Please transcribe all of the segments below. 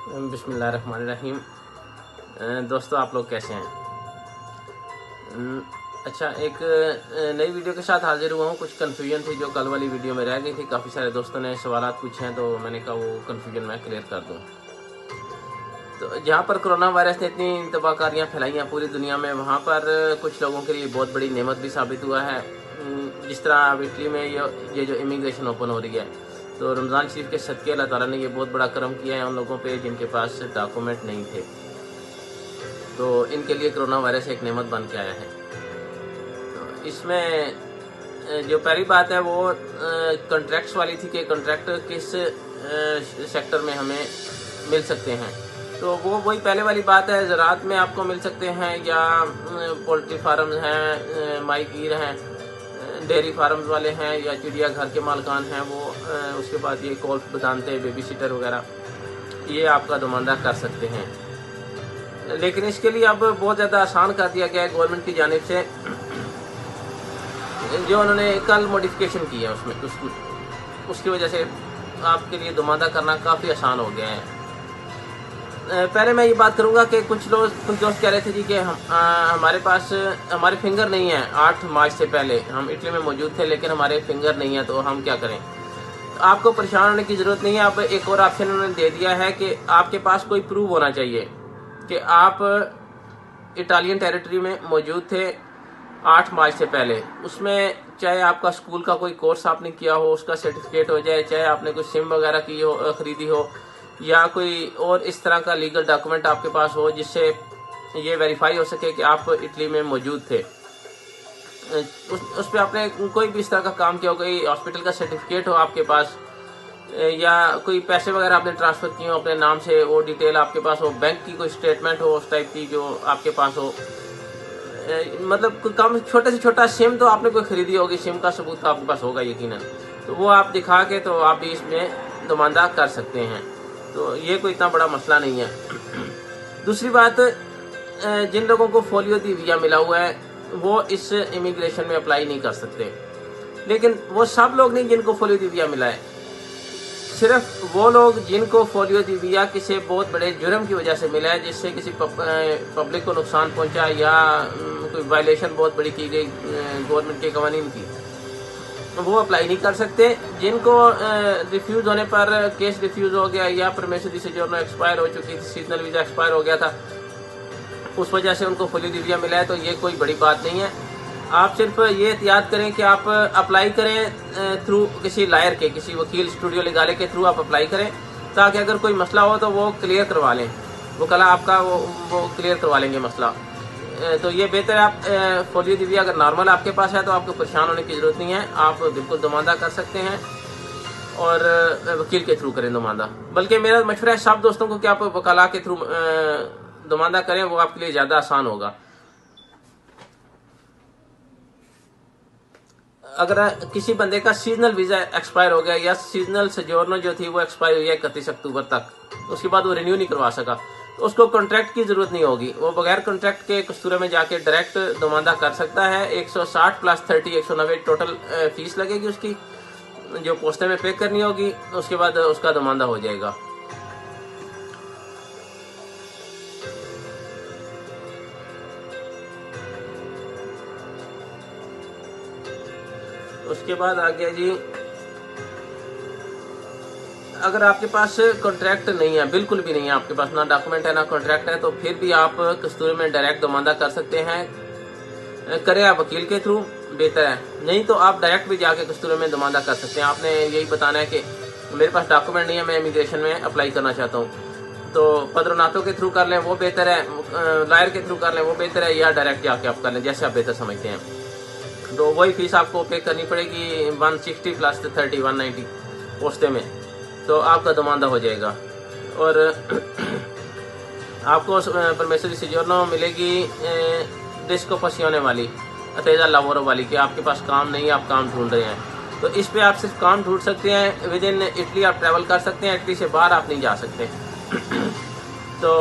बिस्मिल्लाहिर्रहमानिर्रहीम। दोस्तों, आप लोग कैसे हैं? अच्छा, एक नई वीडियो के साथ हाजिर हुआ हूँ। कुछ कन्फ्यूजन थी जो कल वाली वीडियो में रह गई थी। काफ़ी सारे दोस्तों ने सवालात पूछे हैं, तो मैंने कहा वो कन्फ्यूजन मैं क्लियर कर दूँ। तो जहाँ पर कोरोना वायरस ने इतनी तबाहकारियाँ फैलाई हैं पूरी दुनिया में, वहाँ पर कुछ लोगों के लिए बहुत बड़ी नेमत भी साबित हुआ है। जिस तरह अब इटली में ये जो इमिग्रेशन ओपन हो रही है, तो रमज़ान शरीफ के सदक़े अल्लाह ताला ने ये बहुत बड़ा करम किया है उन लोगों पे जिनके पास डॉक्यूमेंट नहीं थे। तो इनके लिए कोरोना वायरस एक नेमत बन के आया है। तो इसमें जो पहली बात है वो कॉन्ट्रैक्ट्स वाली थी कि कॉन्ट्रैक्ट किस सेक्टर में हमें मिल सकते हैं। तो वो वही पहले वाली बात है, ज़राअत में आपको मिल सकते हैं, या पोल्ट्री फार्म हैं, माई गिर हैं, डेयरी फार्म्स वाले हैं, या चिड़ियाघर के मालकान हैं वो। उसके बाद ये गोल्फ बतानते, बेबी सिटर वगैरह, ये आपका नुमाइंदा कर सकते हैं। लेकिन इसके लिए अब बहुत ज़्यादा आसान कर दिया गया है गवर्नमेंट की जानिब से। जो उन्होंने कल मॉडिफिकेशन की है उसकी वजह से आपके लिए नुमाइंदा करना काफ़ी आसान हो गया है। पहले मैं ये बात करूंगा कि कुछ दोस्त कह रहे थे जी कि हमारे पास हमारे फिंगर नहीं है। 8 मार्च से पहले हम इटली में मौजूद थे, लेकिन हमारे फिंगर नहीं है, तो हम क्या करें? तो आपको परेशान होने की ज़रूरत नहीं है। अब एक और ऑप्शन उन्होंने दे दिया है कि आपके पास कोई प्रूफ होना चाहिए कि आप इटालियन टेरिटरी में मौजूद थे 8 मार्च से पहले। उसमें चाहे आपका स्कूल का कोई कोर्स आपने किया हो, उसका सर्टिफिकेट हो जाए, चाहे आपने कोई सिम वगैरह की हो, खरीदी हो, या कोई और इस तरह का लीगल डॉक्यूमेंट आपके पास हो जिससे ये वेरीफाई हो सके कि आप इटली में मौजूद थे। उस पर आपने कोई भी इस तरह का काम किया हो, कोई हॉस्पिटल का सर्टिफिकेट हो आपके पास, या कोई पैसे वगैरह आपने ट्रांसफ़र किए हो अपने नाम से, वो डिटेल आपके पास हो, बैंक की कोई स्टेटमेंट हो उस टाइप की जो आपके पास हो। मतलब कम छोटे से छोटा सिम तो आपने कोई खरीदी होगी, सिम का सबूत तो आपके पास होगा यकीनन, तो वो आप दिखा के तो आप भी इसमें नुमाइंदा कर सकते हैं। तो ये कोई इतना बड़ा मसला नहीं है। दूसरी बात, जिन लोगों को फोलियो दी वीज़ा मिला हुआ है वो इस इमिग्रेशन में अप्लाई नहीं कर सकते। लेकिन वो सब लोग नहीं जिनको फोलियो दी वीज़ा मिला है, सिर्फ वो लोग जिनको फोलियो दी वीज़ा किसी बहुत बड़े जुर्म की वजह से मिला है, जिससे किसी पब्लिक को नुकसान पहुंचा, या कोई वायलेशन बहुत बड़ी की गई गवर्नमेंट के कवानीन की, वो अप्लाई नहीं कर सकते। जिनको रिफ्यूज़ होने पर केस रिफ्यूज़ हो गया, या परमिशन दी सोजोर्नो एक्सपायर हो चुकी थी, सीजनल वीज़ा एक्सपायर हो गया था, उस वजह से उनको फोलियो दी वीज़ा मिला है, तो ये कोई बड़ी बात नहीं है। आप सिर्फ ये एहतियात करें कि आप अप्लाई करें थ्रू किसी लायर के, किसी वकील स्टूडियो लगाले के थ्रू आप अप्लाई करें, ताकि अगर कोई मसला हो तो वो क्लियर करवा लें, वो कल आपका वो क्लियर करवा लेंगे मसला। तो ये बेहतर है। आप फोलियो दी वीज़ा अगर नॉर्मल आपके पास है तो आपको परेशान होने की ज़रूरत नहीं है, आप बिल्कुल नुमाइंदा कर सकते हैं, और वकील के थ्रू करें नुमाइंदा। बल्कि मेरा मशवरा है सब दोस्तों को कि आप वकाला के थ्रू नुमाइंदा करें, वो आपके लिए ज़्यादा आसान होगा। अगर किसी बंदे का सीजनल वीज़ा एक्सपायर हो गया, या सीजनल सोजोर्नो जो थी वो एक्सपायर हुई है 31 अक्टूबर तक, उसके बाद वो रिन्यू नहीं करवा सका, तो उसको कॉन्ट्रैक्ट की ज़रूरत नहीं होगी। वो बगैर कॉन्ट्रैक्ट के कस्तूरे में जाके डायरेक्ट नुमाइंदा कर सकता है। 160 + 30 190 टोटल फीस लगेगी उसकी, जो पोस्टे में पे करनी होगी। उसके बाद उसका नुमाइंदा हो जाएगा। उसके बाद आ गया जी, अगर आपके पास कॉन्ट्रैक्ट नहीं है, बिल्कुल भी नहीं है आपके पास, ना डॉक्यूमेंट है ना कॉन्ट्रैक्ट है, तो फिर भी आप कस्तूरे में डायरेक्ट नुमाइंदा कर सकते हैं। करें आप वकील के थ्रू, बेहतर है। नहीं तो आप डायरेक्ट भी जाके कस्तूरे में नुमाइंदा कर सकते हैं। आपने यही बताना है कि मेरे पास डॉक्यूमेंट नहीं है, मैं इमिग्रेशन में अप्लाई करना चाहता हूँ, तो पद्रोनातो के थ्रू कर लें, वो बेहतर है। लायर के थ्रू कर लें, वो बेहतर है, या डायरेक्ट जाके आप कर लें, जैसे आप बेहतर समझते हैं। तो वही फीस आपको पे करनी पड़ेगी, 160 + 30 190 पोस्टे में, तो आपका नुमाइंदा हो जाएगा। और आपको परमिशन दी सोजोर्नो मिलेगी डिस्कोपसियोने वाली, अतेजा लावोरो वाली, कि आपके पास काम नहीं है, आप काम ढूंढ रहे हैं। तो इस पे आप सिर्फ काम ढूंढ सकते हैं, विद इन इटली आप ट्रैवल कर सकते हैं, इटली से बाहर आप नहीं जा सकते। तो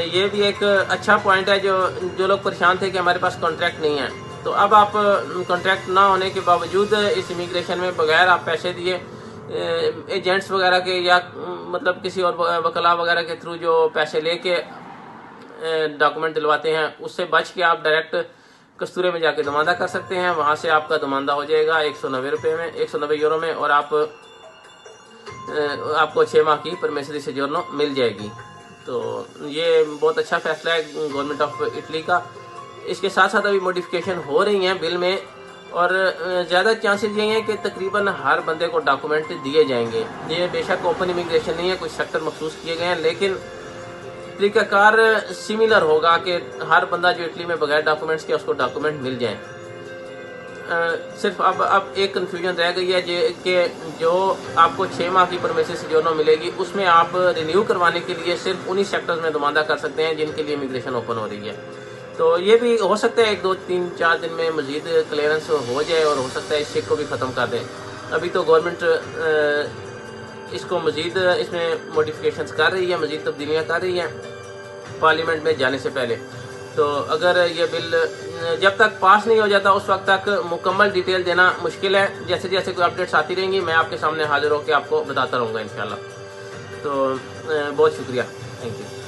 ये भी एक अच्छा पॉइंट है। जो लोग परेशान थे कि हमारे पास कॉन्ट्रैक्ट नहीं है, तो अब आप कॉन्ट्रैक्ट ना होने के बावजूद इस इमिग्रेशन में बगैर आप पैसे दिए एजेंट्स वगैरह के या मतलब किसी और वकला वगैरह के थ्रू जो पैसे लेके डॉक्यूमेंट दिलवाते हैं, उससे बच के आप डायरेक्ट कस्तूरे में जाके दमादा कर सकते हैं। वहाँ से आपका दमादा हो जाएगा 190 रुपये में, 190 यूरो में, और आपको 6 माह की परमेसरी सोजोर्नो मिल जाएगी। तो ये बहुत अच्छा फैसला है गवर्नमेंट ऑफ इटली का। इसके साथ साथ अभी मॉडिफिकेशन हो रही हैं बिल में, और ज़्यादा चांसेस ये हैं कि तकरीबन हर बंदे को डॉक्यूमेंट दिए जाएंगे। ये बेशक ओपन इमिग्रेशन नहीं है, कुछ सेक्टर मखसूस किए गए हैं, लेकिन तरीकाकार सिमिलर होगा कि हर बंदा जो इटली में बगैर डॉक्यूमेंट्स के उसको डॉक्यूमेंट मिल जाएं। सिर्फ अब एक कन्फ्यूजन रह गई है कि जो आपको 6 माह की परमेसरी सोजोर्नो मिलेगी, उसमें आप रिन्यू करवाने के लिए सिर्फ उन्हीं सेक्टर्स में दमादा कर सकते हैं जिनके लिए इमिग्रेशन ओपन हो रही है। तो ये भी हो सकता है 1, 2, 3, 4 दिन में मजीद क्लियरेंस हो जाए, और हो सकता है इस चेक को भी ख़त्म कर दें। अभी तो गवर्नमेंट इसको मजीद इसमें मॉडिफिकेशंस कर रही है, मजीद तब्दीलियाँ कर रही हैं पार्लियामेंट में जाने से पहले। तो अगर ये बिल जब तक पास नहीं हो जाता उस वक्त तक मुकम्मल डिटेल देना मुश्किल है। जैसे जैसे कोई अपडेट्स आती रहेंगी मैं आपके सामने हाजिर होकर आपको बताता रहूँगा इंशाल्लाह। तो बहुत शुक्रिया, थैंक यू।